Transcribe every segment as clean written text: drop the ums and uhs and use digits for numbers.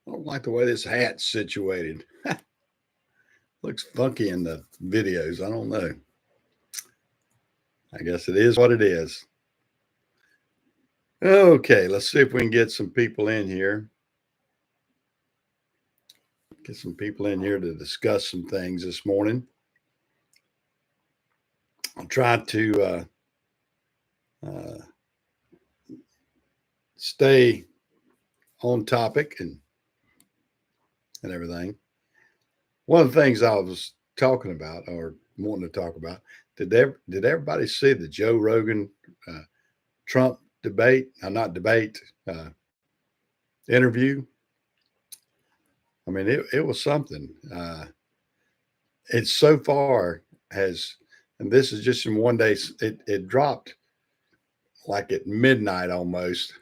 I don't like the way this hat's situated. Looks funky in the videos. I don't know. I guess it is what it is. Okay, let's see if we can get some people in here. Get some people in here to discuss some things this morning. I'll try to uh, stay on topic and everything. One of the things I was talking about or wanting to talk about, did everybody see the Joe Rogan uh, Trump debate? Not debate, interview. I mean, it was something. It so far has, and this is just in one day, it dropped like at midnight almost.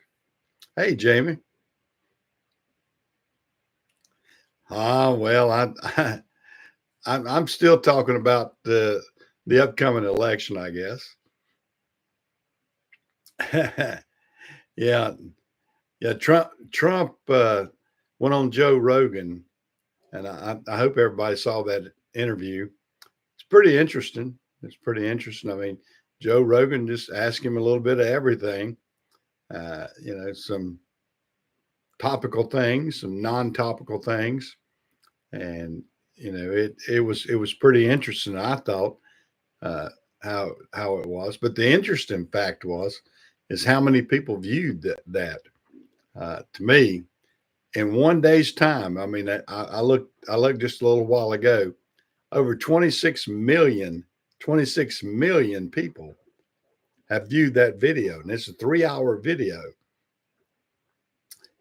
Hey, Jamie. Well, I'm still talking about the upcoming election, I guess. Yeah, yeah. Trump went on Joe Rogan, and I hope everybody saw that interview. It's pretty interesting. It's pretty interesting. I mean, Joe Rogan just asked him a little bit of everything. Some topical things, some non-topical things, and it was pretty interesting. I thought uh, how it was, but the interesting fact is how many people viewed that. To me, in one day's time, I mean, I looked just a little while ago, over 26 million people have viewed that video, and it's a 3-hour video.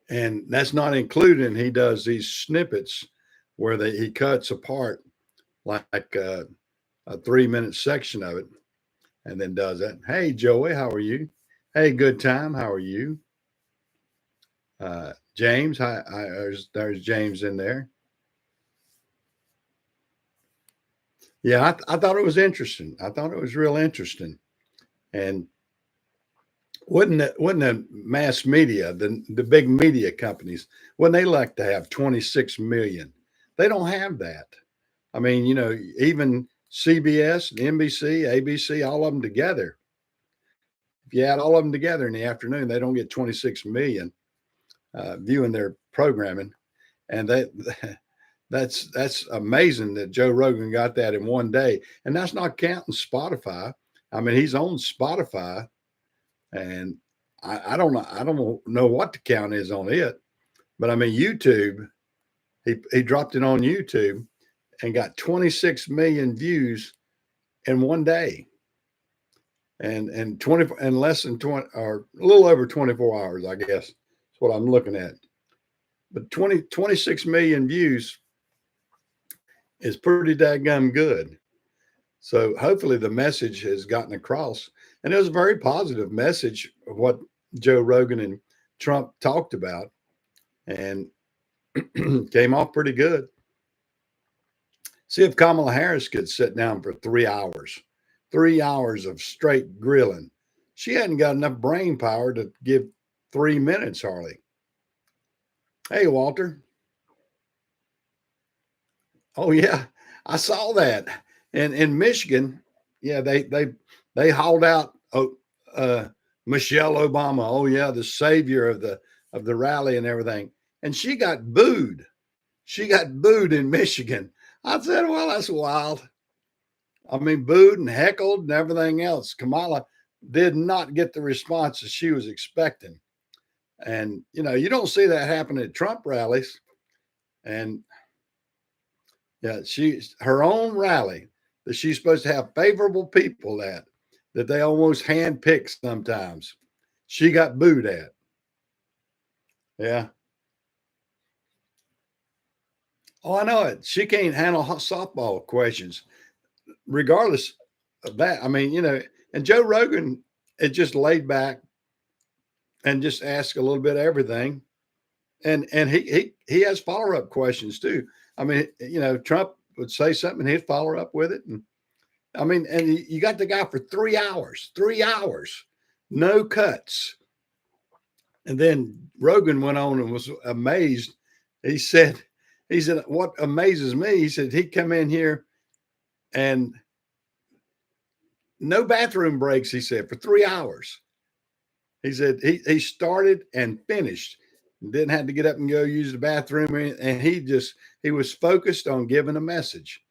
And that's not including he does these snippets where he cuts apart like a 3-minute section of it and then does that. Hey, Joey, how are you? Hey, good time. How are you? James, there's James in there. Yeah, I thought it was interesting. I thought it was real interesting. And wouldn't the mass media, the big media companies, wouldn't they like to have 26 million? They don't have that. I mean, even CBS, NBC, ABC, all of them together. If you add all of them together in the afternoon, they don't get 26 million viewing their programming, and that's amazing that Joe Rogan got that in one day, and that's not counting Spotify. I mean, he's on Spotify, and I don't know what the count is on it, but I mean YouTube, he dropped it on YouTube and got 26 million views in one day, and 20 and less than 20 or a little over 24 hours, I guess. That's what I'm looking at. But 26 million views is pretty daggum good. So hopefully the message has gotten across. And it was a very positive message of what Joe Rogan and Trump talked about, and came off pretty good. See if Kamala Harris could sit down for 3 hours of straight grilling. She hadn't got enough brain power to give 3 minutes hardly. Hey, Walter. Oh yeah, I saw that. And in Michigan, yeah, they hauled out Michelle Obama. Oh yeah, the savior of the rally and everything. And she got booed. She got booed in Michigan. I said, well, that's wild. I mean, booed and heckled and everything else. Kamala did not get the responses she was expecting. And, you don't see that happen at Trump rallies. And yeah, her own rally that she's supposed to have favorable people that they almost handpick sometimes. She got booed at. Yeah. Oh, I know it. She can't handle softball questions, regardless of that. I mean, and Joe Rogan is just laid back and just ask a little bit of everything, and he has follow-up questions too. I mean, Trump would say something and he'd follow up with it, and I mean, and you got the guy for 3 hours, no cuts. And then Rogan went on and was amazed he said, what amazes me, he said he'd come in here and no bathroom breaks, he said, for 3 hours. He said he started and finished. Didn't have to get up and go use the bathroom. And he was focused on giving a message.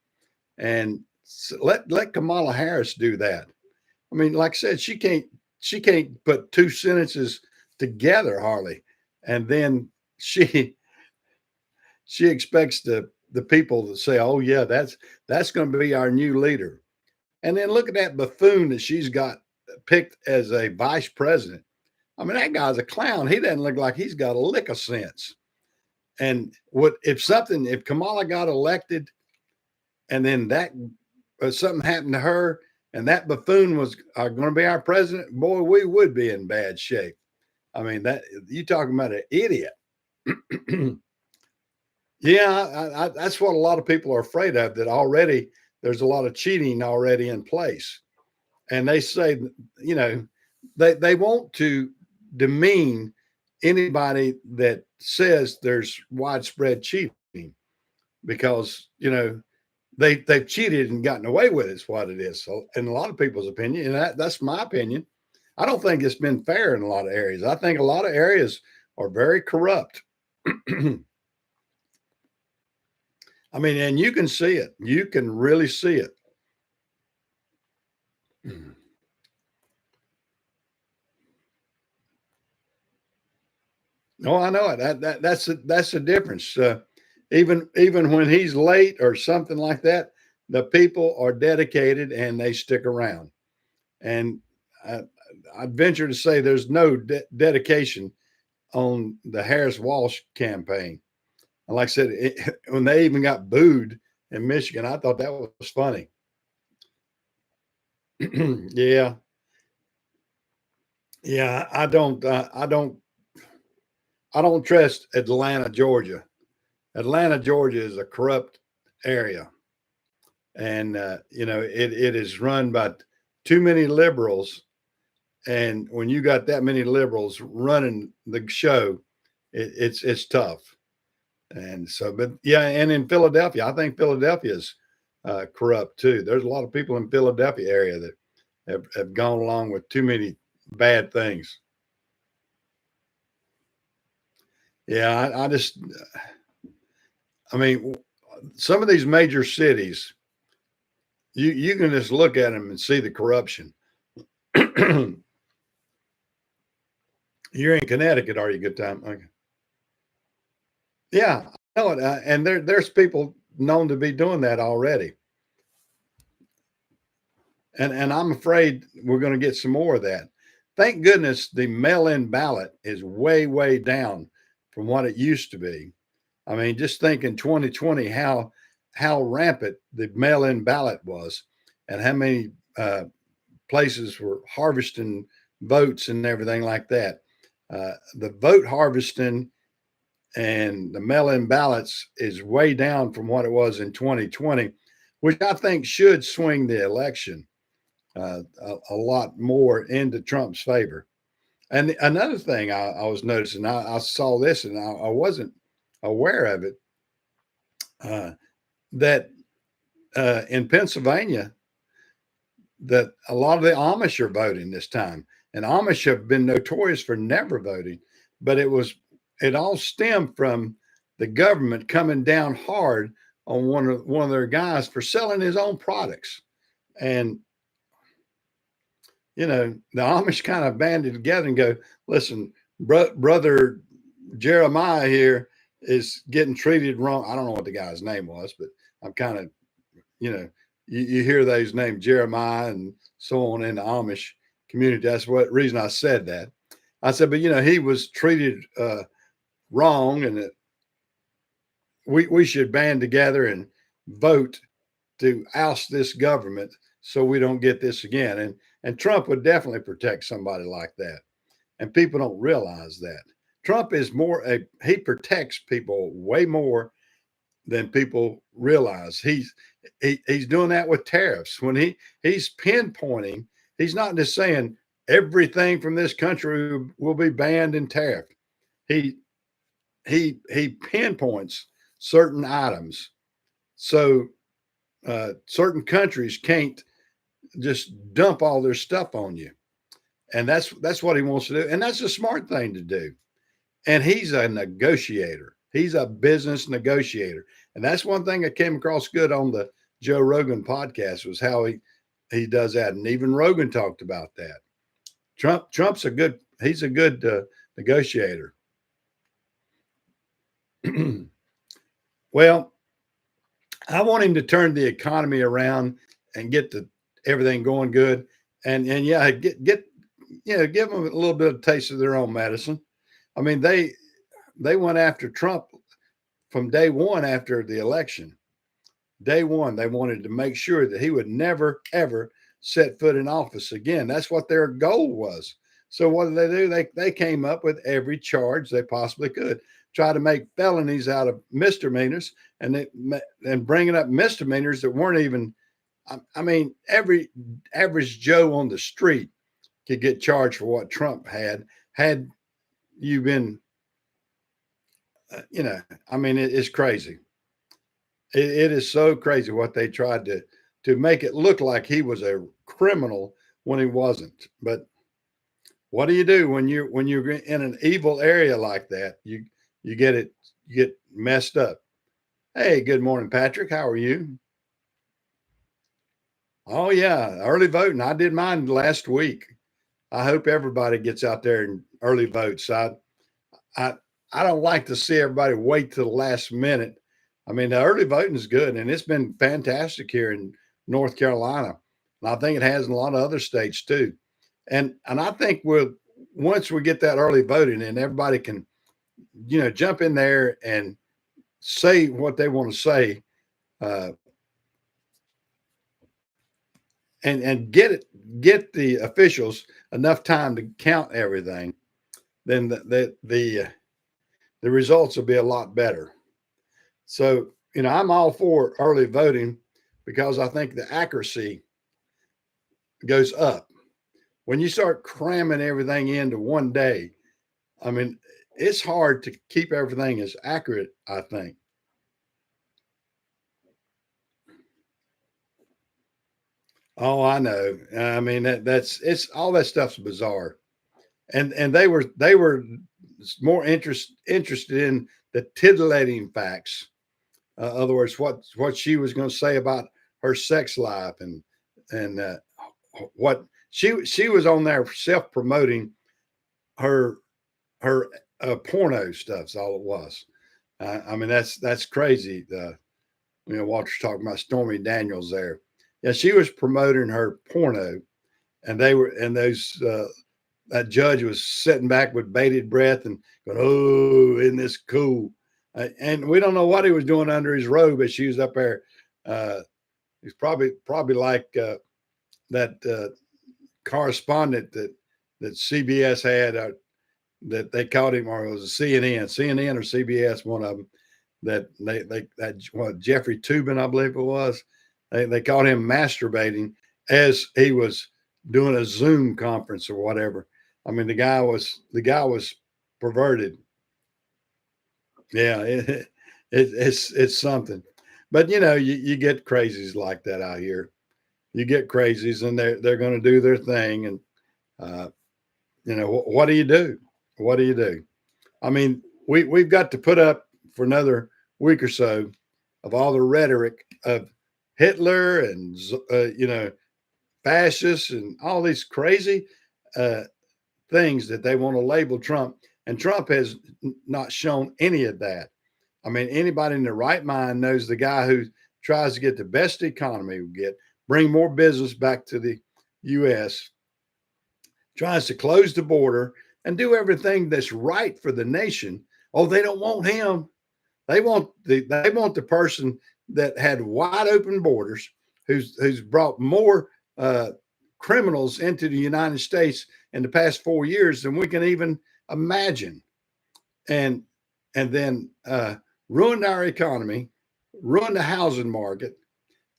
And so let Kamala Harris do that. I mean, like I said, she can't put two sentences together hardly. And then she expects the people to say, "Oh yeah, that's going to be our new leader." And then look at that buffoon that she's got picked as a vice president. I mean, that guy's a clown. He doesn't look like he's got a lick of sense. And if Kamala got elected and then something happened to her and that buffoon was going to be our president, boy, we would be in bad shape. I mean, that you talking about an idiot. Yeah, that's what a lot of people are afraid of, that already there's a lot of cheating already in place. And they say, they want to demean anybody that says there's widespread cheating because, they've cheated and gotten away with it, is what it is. So in a lot of people's opinion, and that's my opinion, I don't think it's been fair in a lot of areas. I think a lot of areas are very corrupt. I mean, and you can see it. You can really see it. No, I know it. That's the difference. Even when he's late or something like that, the people are dedicated and they stick around. And I'd venture to say there's no dedication on the Harris Walsh campaign. And like I said, when they even got booed in Michigan, I thought that was funny. Yeah, yeah. I don't trust Atlanta, Georgia. Atlanta, Georgia is a corrupt area, and it is run by too many liberals. And when you got that many liberals running the show, it's tough. And so, but yeah, and in Philadelphia, I think Philadelphia is corrupt too. There's a lot of people in Philadelphia area that have gone along with too many bad things. Yeah, I mean, some of these major cities, you can just look at them and see the corruption. You're in Connecticut, are you? Good time. Okay. Yeah, I know it. And there's people known to be doing that already. And I'm afraid we're going to get some more of that. Thank goodness the mail-in ballot is way, way down from what it used to be. I mean, just think in 2020 how rampant the mail-in ballot was, and how many places were harvesting votes and everything like that. The vote harvesting and the mail-in ballots is way down from what it was in 2020, which I think should swing the election a lot more into Trump's favor. And another thing I was noticing, I saw this and I wasn't aware of it, that in Pennsylvania, that a lot of the Amish are voting this time. And Amish have been notorious for never voting, but it all stemmed from the government coming down hard on one of their guys for selling his own products. And the Amish kind of banded together and go, listen, brother Jeremiah here is getting treated wrong. I don't know what the guy's name was, but I'm kind of, you hear those names, Jeremiah and so on, in the Amish community. That's what reason I said that. I said, but he was treated wrong, and that we should band together and vote to oust this government so we don't get this again. And Trump would definitely protect somebody like that. And people don't realize that. Trump is he protects people way more than people realize. He's doing that with tariffs. When he's pinpointing, he's not just saying everything from this country will be banned in tariff. he pinpoints certain items, so certain countries can't just dump all their stuff on you, and that's what he wants to do, and that's a smart thing to do. And he's a negotiator. He's a business negotiator, and that's one thing that came across good on the Joe Rogan podcast was how he does that, and even Rogan talked about that. Trump's a good he's a good negotiator. Well, I want him to turn the economy around and get everything going good, and yeah, get give them a little bit of taste of their own medicine. I mean, they went after Trump from day one after the election. Day one, they wanted to make sure that he would never ever set foot in office again. That's what their goal was. So what did they do? They came up with every charge they possibly could, try to make felonies out of misdemeanors, and bringing up misdemeanors that weren't even. I mean, every average Joe on the street could get charged for what Trump had you been. I mean, it's crazy. It is so crazy what they tried to make it look like he was a criminal when he wasn't. But what do you do when you're in an evil area like that? You get messed up. Hey, good morning, Patrick. How are you? Oh yeah, early voting. I did mine last week. I hope everybody gets out there and early votes. I I don't like to see everybody wait till the last minute. I mean, the early voting is good, and it's been fantastic here in North Carolina. And I think it has in a lot of other states too. And I think once we get that early voting and everybody can, jump in there and say what they want to say, uh, and get the officials enough time to count everything, then the results will be a lot better. So, I'm all for early voting because I think the accuracy goes up. When you start cramming everything into one day, I mean, it's hard to keep everything as accurate, I think. Oh, I know. I mean, it's all that stuff's bizarre. And they were more interested in the titillating facts. Other words, what she was going to say about her sex life and what she was on there self promoting her porno stuff. Is all it was. I mean, that's crazy. Walter's talking about Stormy Daniels there. Yeah, she was promoting her porno, and that judge was sitting back with bated breath and going, "Oh, isn't this cool?" And we don't know what he was doing under his robe as she was up there. He's probably like that correspondent that CBS had that they called him, or it was a CNN or CBS, one of them that Jeffrey Tubin, I believe it was. They caught him masturbating as he was doing a Zoom conference or whatever. I mean, the guy was perverted. Yeah, it's something. But you get crazies like that out here. You get crazies, and they're going to do their thing. And uh, what do you do? What do you do? I mean, we've got to put up for another week or so of all the rhetoric of Hitler and fascists and all these crazy uh, things that they want to label Trump. And Trump has not shown any of that. I mean, anybody in their right mind knows the guy who tries to get the best economy we get, bring more business back to the U.S., tries to close the border and do everything that's right for the nation. Oh, they don't want him. They want the person that had wide open borders, who's brought more criminals into the United States in the past 4 years than we can even imagine, and then ruined our economy, ruined the housing market,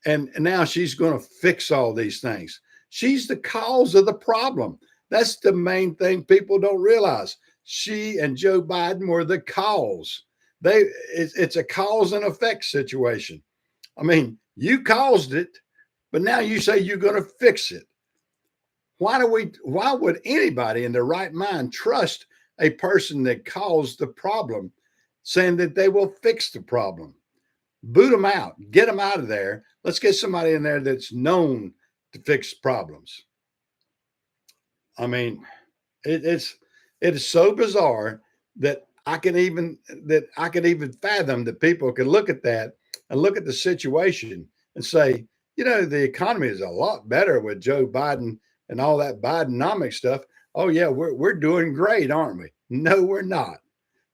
and now she's going to fix all these things. She's the cause of the problem. That's the main thing people don't realize. she and Joe Biden were the cause. It's a cause and effect situation. I mean, you caused it, but now you say you're going to fix it. Why would anybody in their right mind trust a person that caused the problem saying that they will fix the problem? Boot them out, get them out of there. Let's get somebody in there that's known to fix problems. I mean, it is so bizarre that I could even fathom that people can look at that and look at the situation and say, you know, the economy is a lot better with Joe Biden and all that Bidenomic stuff. Oh yeah, we're doing great, aren't we? No, we're not.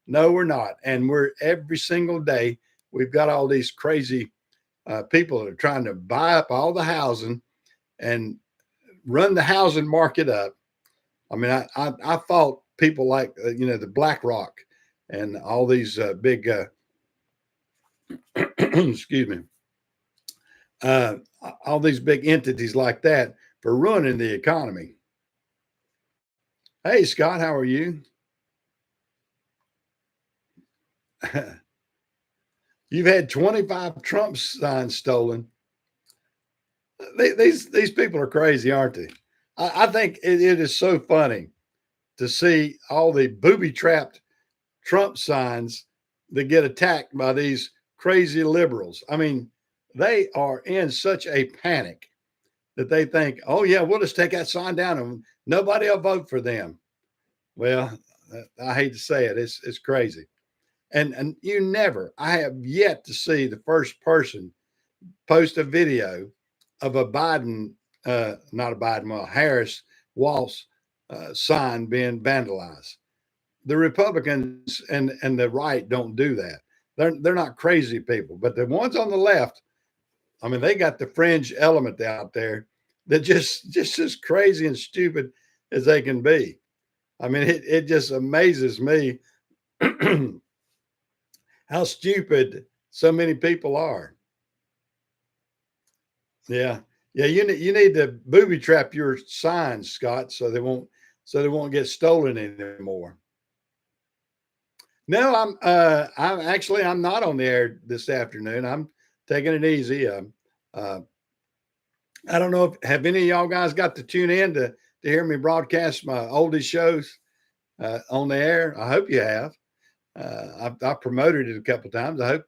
No, we're not. And we're every single day we've got all these crazy people that are trying to buy up all the housing and run the housing market up. I mean, I fought people like you know, the BlackRock and all these big excuse me, uh, all these big entities like that for ruining the economy. Hey Scott, how are you? You've had 25 Trump signs stolen. These people are crazy, aren't they? I think it is so funny to see all the booby trapped Trump signs that get attacked by these crazy liberals. I mean, they are in such a panic that they think, oh, yeah, we'll just take that sign down and nobody will vote for them. Well, I hate to say it, it's crazy. And I have yet to see the first person post a video of a Biden, not a Biden, well, Harris Walsh sign being vandalized. The Republicans and the right don't do that. They're not crazy people, but the ones on the left, I mean, they got the fringe element out there that just as crazy and stupid as they can be. I mean, it just amazes me how stupid so many people are. Yeah, yeah. You need to booby trap your signs, Scott, so they won't get stolen anymore. No, I'm not on the air this afternoon. I'm taking it easy. Uh, I don't know if have any of y'all guys got to tune in to hear me broadcast my oldie shows on the air. I hope you have. I've promoted it a couple of times. I hope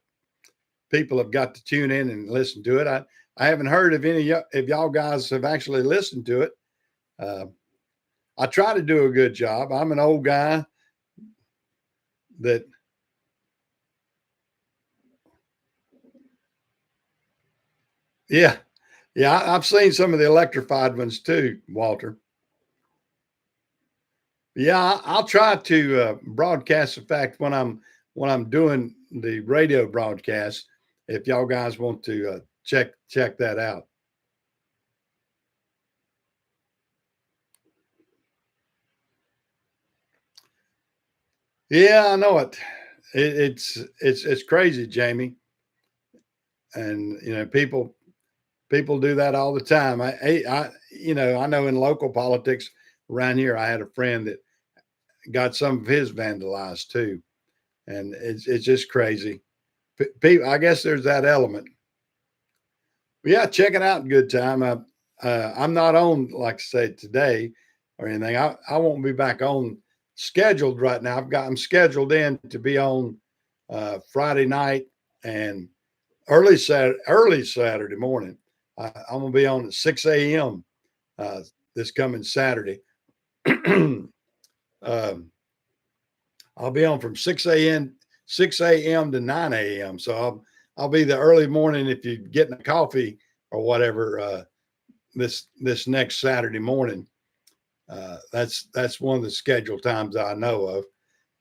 people have got to tune in and listen to it. I haven't heard of any of y'all guys have actually listened to it. Uh, I try to do a good job. I'm an old guy that yeah, yeah, I've seen some of the electrified ones too, Walter. Yeah, I'll try to broadcast the fact when I'm doing the radio broadcast. If y'all guys want to check that out. Yeah, I know it. It's crazy, Jamie, and you know people do that all the time. You know I know in local politics around here, I had a friend that got some of his vandalized too, and it's just crazy. People, I guess there's that element. But yeah, check it out. Good time. I'm not on like I said today or anything. I won't be back on scheduled right now. I'm scheduled in to be on Friday night and early Saturday morning. I'm gonna be on at 6 a.m. This coming Saturday. um, I'll be on from 6 a.m. to 9 a.m. So I'll be the early morning if you're getting a coffee or whatever this next Saturday morning. That's one of the scheduled times I know of,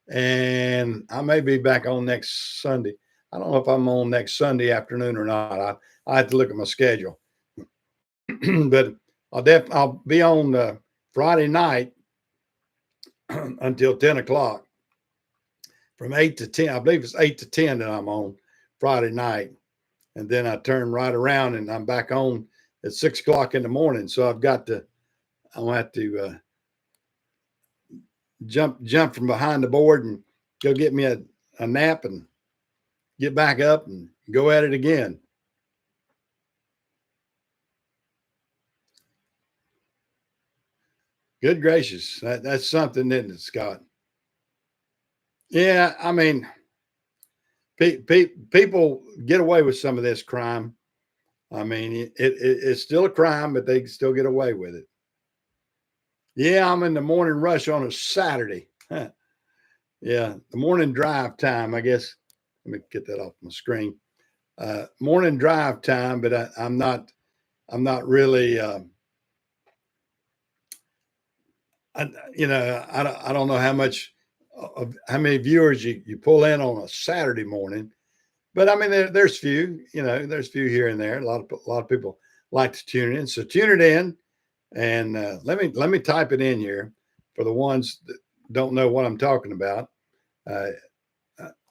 and I may be back on next Sunday. I don't know if I'm on next Sunday afternoon or not. I have to look at my schedule, but I'll be on Friday night until 10 o'clock, from 8 to 10. I believe it's 8 to 10 that I'm on Friday night, and then I turn right around and I'm back on at 6 o'clock in the morning. So I'm gonna have to jump from behind the board and go get me a nap and get back up and go at it again. Good gracious, that's something, isn't it, Scott? Yeah, I mean, people get away with some of this crime. I mean, it's still a crime, but they still get away with it. Yeah, I'm in the morning rush on a Saturday. Yeah, the morning drive time, I guess. Let me get that off my screen. Morning drive time, but I'm not. I'm not really. I don't know how much of how many viewers you pull in on a Saturday morning, but I mean there's few. There's few here and there. A lot of people like to tune in, so tune it in. And let me type it in here for the ones that don't know what I'm talking about. Uh,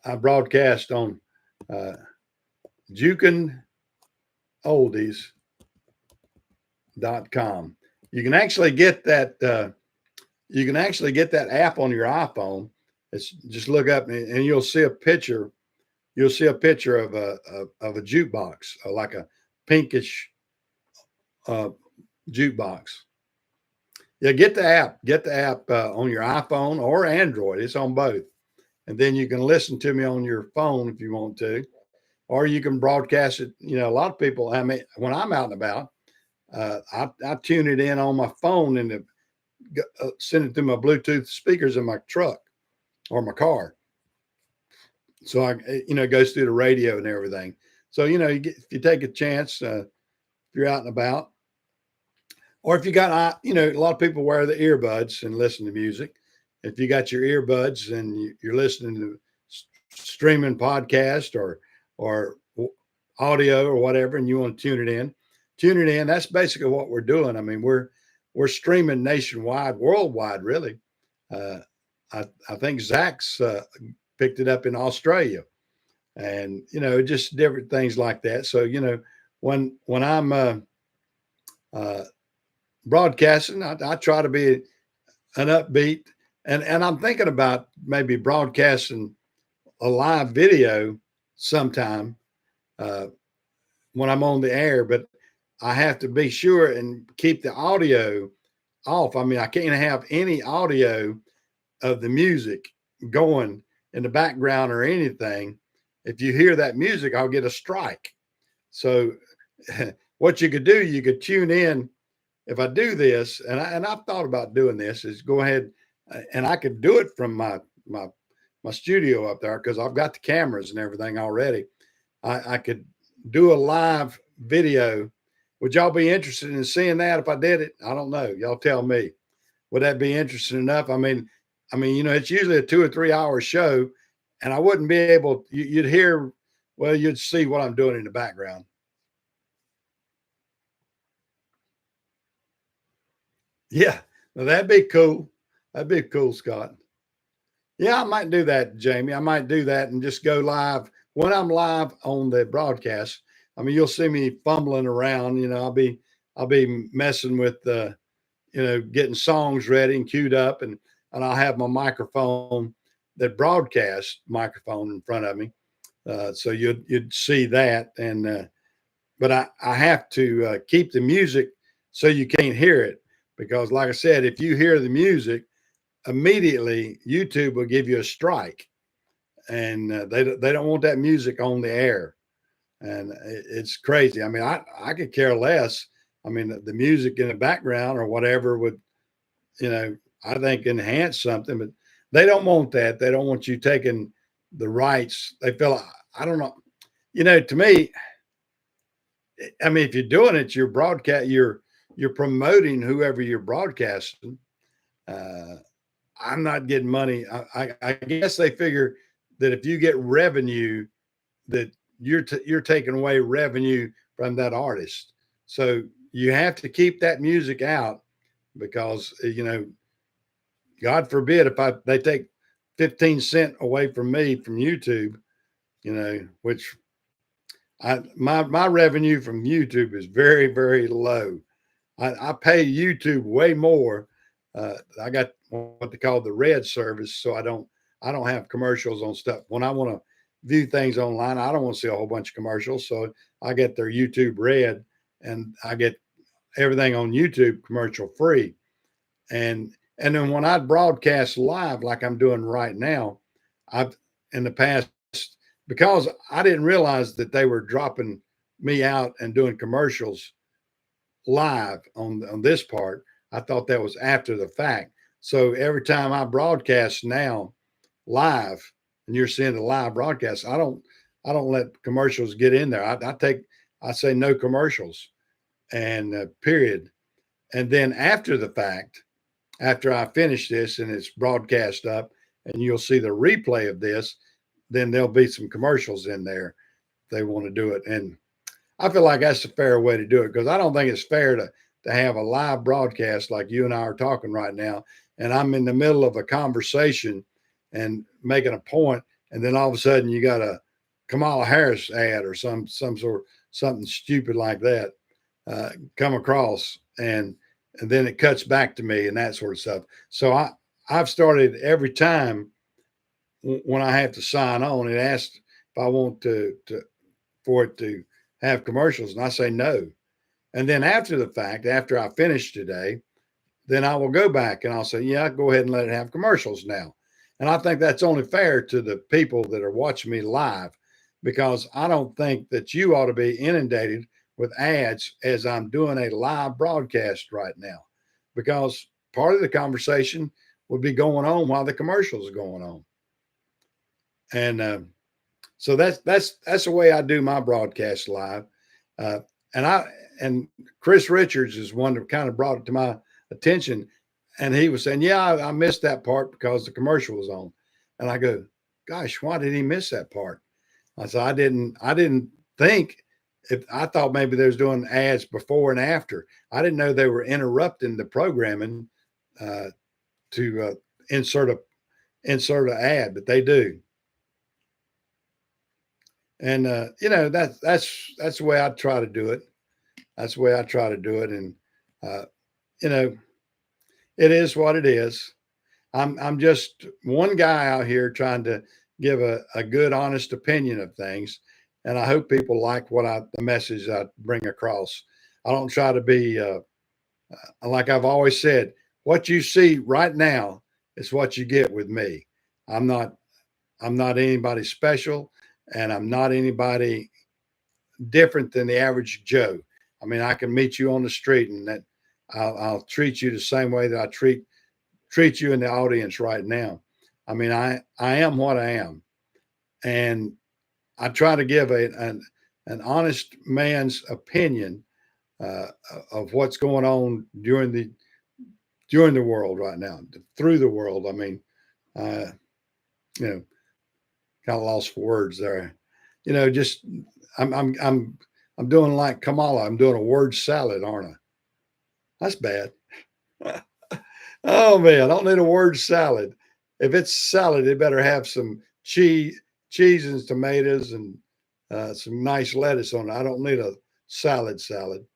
I broadcast on jukinoldies.com. You can actually get that. You can actually get that app on your iPhone. It's just look up and you'll see a picture. You'll see a picture of a jukebox, like a pinkish uh, jukebox. Yeah, get the app. Get the app on your iPhone or Android. It's on both, and then you can listen to me on your phone if you want to, or you can broadcast it. A lot of people. I mean, when I'm out and about, I tune it in on my phone and send it through my Bluetooth speakers in my truck or my car. So it goes through the radio and everything. So if you take a chance, if you're out and about, or if you got, a lot of people wear the earbuds and listen to music. If you got your earbuds and you're listening to streaming podcast or audio or whatever, and you want to tune it in. That's basically what we're doing. I mean, we're streaming nationwide, worldwide, really. Uh, I think Zach's picked it up in Australia, and just different things like that. So when I'm uh, broadcasting, I try to be an upbeat, and I'm thinking about maybe broadcasting a live video sometime uh, when I'm on the air, but I have to be sure and keep the audio off. I mean, I can't have any audio of the music going in the background or anything. If you hear that music, I'll get a strike. So what you could do, you could tune in. If I do this, and I've thought about doing this, is go ahead and I could do it from my studio up there because I've got the cameras and everything already. I could do a live video. Would y'all be interested in seeing that if I did it? I don't know. Y'all tell me. Would that be interesting enough? I mean, it's usually a 2 or 3 hour show, and I wouldn't be able. You'd hear, well, you'd see what I'm doing in the background. Yeah, well, that'd be cool. That'd be cool, Scott. Yeah, I might do that, Jamie. I might do that and just go live when I'm live on the broadcast. I mean, you'll see me fumbling around. I'll be messing with getting songs ready and queued up, and I'll have my microphone, that broadcast microphone in front of me. So you'd see that, and but I have to keep the music so you can't hear it because, like I said, if you hear the music, immediately YouTube will give you a strike, and they don't want that music on the air, and it's crazy. I mean, I could care less. I mean, the music in the background or whatever would, I think enhance something, but they don't want that. They don't want you taking the rights. They feel, I don't know, to me, I mean, if you're doing it, you're promoting whoever you're broadcasting. Uh, I'm not getting money. I guess they figure that if you get revenue, that you're taking away revenue from that artist. So you have to keep that music out because God forbid if they take 15 cent away from me from YouTube, which my revenue from YouTube is very, very low. I pay YouTube way more I got what they call the red service, so I don't have commercials on stuff. When I want to view things online, I don't want to see a whole bunch of commercials, so I get their YouTube red, and I get everything on YouTube commercial free. And then when I broadcast live like I'm doing right now, I've in the past, because I didn't realize that they were dropping me out and doing commercials live on this part. I thought that was after the fact. So every time I broadcast now live, and you're seeing the live broadcast, I don't let commercials get in there. I say no commercials, and period. And then after the fact, after I finish this and it's broadcast up, and you'll see the replay of this, then there'll be some commercials in there if they want to do it. And I feel like that's a fair way to do it, because I don't think it's fair to have a live broadcast like you and I are talking right now, and I'm in the middle of a conversation and making a point, and then all of a sudden you got a Kamala Harris ad or some sort something stupid like that come across, and then it cuts back to me and that sort of stuff. So I've started every time when I have to sign on, it asks if I want to for it to have commercials, and I say no. And then after the fact, after I finish today, then I will go back and I'll say, yeah, go ahead and let it have commercials now. And I think that's only fair to the people that are watching me live, because I don't think that you ought to be inundated with ads as I'm doing a live broadcast right now, because part of the conversation would be going on while the commercials are going on. And so that's the way I do my broadcast live. Uh, and Chris Richards is one that kind of brought it to my attention, and he was saying, "Yeah, I missed that part because the commercial was on." And I go, "Gosh, why did he miss that part?" I said, "I didn't think if I thought maybe they was doing ads before and after. I didn't know they were interrupting the programming uh, to insert an ad, but they do." And that's the way I try to do it. That's the way I try to do it. And uh, you know, it is what it is. I'm just one guy out here trying to give a good, honest opinion of things, and I hope people like the message I bring across. I don't try to be like I've always said. What you see right now is what you get with me. I'm not I'm not anybody special, and I'm not anybody different than the average Joe. I mean, I can meet you on the street, and that I'll treat you the same way that I treat you in the audience right now. I mean, I am what I am, and I try to give an honest man's opinion uh, of what's going on during the world right now, through the world. I mean, uh, you know, kind of lost for words there. Just I'm I'm I'm I'm doing like Kamala. I'm doing a word salad, aren't I? That's bad. Oh man, I don't need a word salad. If it's salad, it better have some cheese and tomatoes and some nice lettuce on it. I don't need a salad.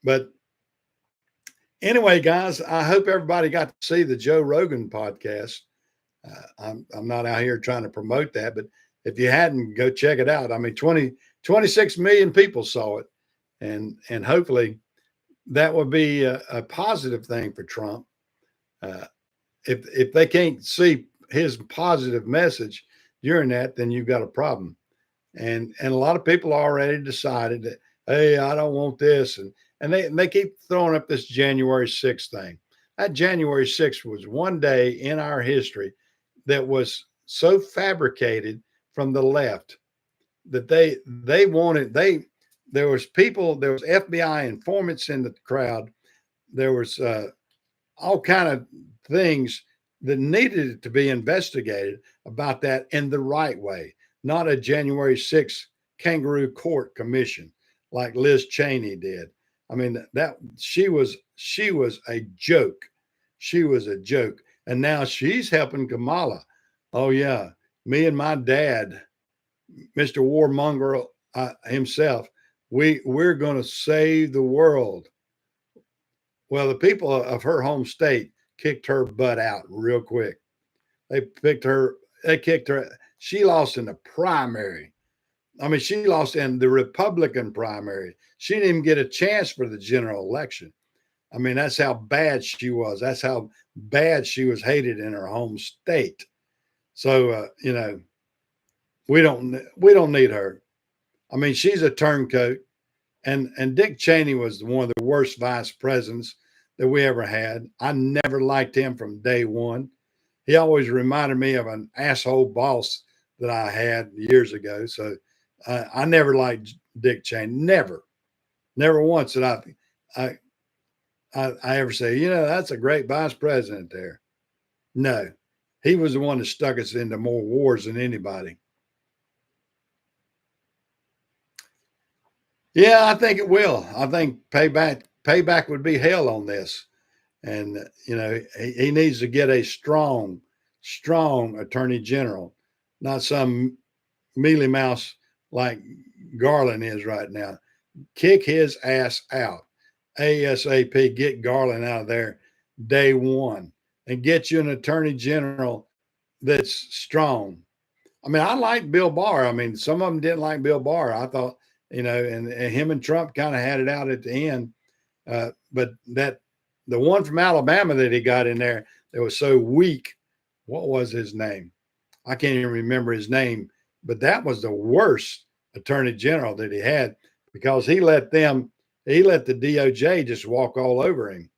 But anyway, guys, I hope everybody got to see the Joe Rogan podcast. I'm not out here trying to promote that, but if you hadn't, go check it out. I mean, 26 million people saw it, and hopefully that would be a positive thing for Trump. Uh, if they can't see his positive message during that, then you've got a problem. And a lot of people already decided that, hey, I don't want this, and they keep throwing up this January 6th thing. That January 6th was one day in our history that was so fabricated from the left that they wanted there was FBI informants in the crowd. There was all kind of things that needed to be investigated about that in the right way, not a January 6th kangaroo court commission like Liz Cheney did. I mean, that she was a joke. She was a joke. And now she's helping Kamala. Oh yeah, me and my dad, Mr. Warmonger himself, we're going to save the world. Well, the people of her home state kicked her butt out real quick. They picked her. They kicked her. She lost in the primary. I mean, she lost in the Republican primary. She didn't even get a chance for the general election. I mean, that's how bad she was. That's how bad she was hated in her home state. So, we don't need her. I mean, she's a turncoat, and Dick Cheney was one of the worst vice presidents that we ever had. I never liked him from day one. He always reminded me of an asshole boss that I had years ago. So I never liked Dick Cheney. Never once did I, I ever say, that's a great vice president there. No, he was the one that stuck us into more wars than anybody. Yeah, I think it will. I think payback would be hell on this. And he needs to get a strong attorney general, not some mealy mouse like Garland is right now. Kick his ass out ASAP. Get Garland out of there day one and get you an attorney general that's strong. I mean, I like Bill Barr. I mean, some of them didn't like Bill Barr. I thought, and him and Trump kind of had it out at the end. But the one from Alabama that he got in there that was so weak, what was his name? I can't even remember his name, but that was the worst attorney general that he had because he let the DOJ just walk all over him.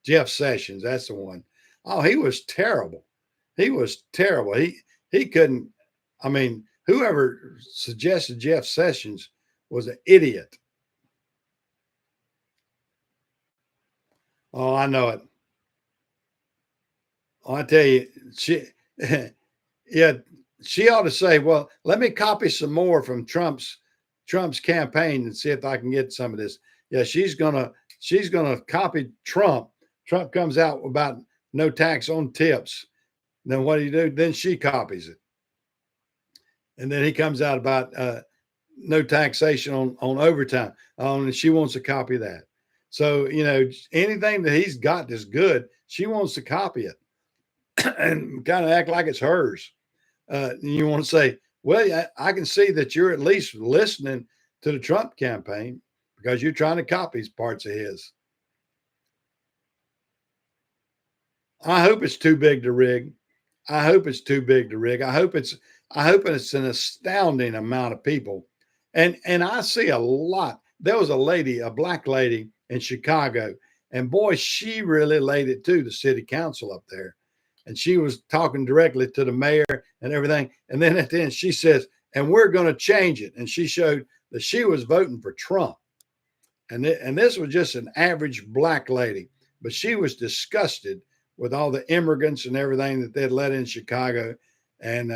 Jeff Sessions, that's the one. Oh, he was terrible. He was terrible. He couldn't. I mean, whoever suggested Jeff Sessions was an idiot. Oh, I know it. Oh, I tell you, yeah, she ought to say, "Well, let me copy some more from Trump's campaign and see if I can get some of this." Yeah, she's gonna copy Trump. Trump comes out about no tax on tips. Then what do? Then she copies it, and then he comes out about no taxation on overtime. And she wants to copy that. So anything that he's got that's good, she wants to copy it and kind of act like it's hers. You want to say, well, I can see that you're at least listening to the Trump campaign because you're trying to copy parts of his. I hope it's too big to rig. I hope it's too big to rig. I hope it's an astounding amount of people. And I see a lot. There was a black lady in Chicago, and boy, she really laid it to the city council up there. And she was talking directly to the mayor and everything. And then at the end, she says, and we're going to change it. And she showed that she was voting for Trump. And this was just an average black lady, but she was disgusted with all the immigrants and everything that they'd let in Chicago and,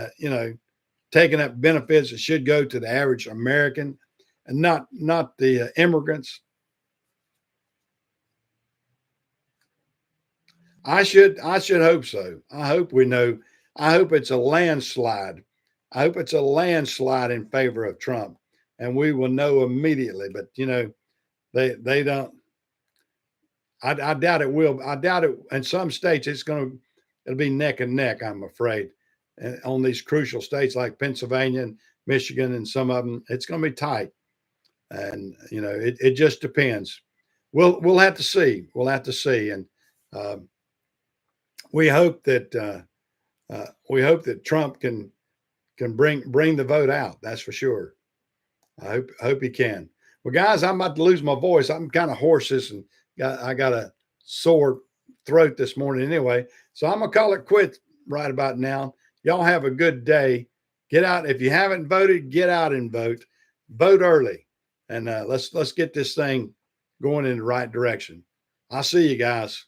taking up benefits that should go to the average American and not the immigrants. I should hope so. I hope we know. I hope it's a landslide. I hope it's a landslide in favor of Trump, and we will know immediately. But they don't. I doubt it will. I doubt it. In some states, it'll be neck and neck. I'm afraid, and on these crucial states like Pennsylvania and Michigan, and some of them, it's going to be tight. And it just depends. We'll have to see. We'll have to see, and we hope that Trump can bring the vote out. That's for sure. I hope he can. Well, guys, I'm about to lose my voice. I'm kind of hoarse and I got a sore throat this morning anyway. So I'm gonna call it quits right about now. Y'all have a good day. Get out. If you haven't voted, get out and vote. Vote early, and let's get this thing going in the right direction. I'll see you guys.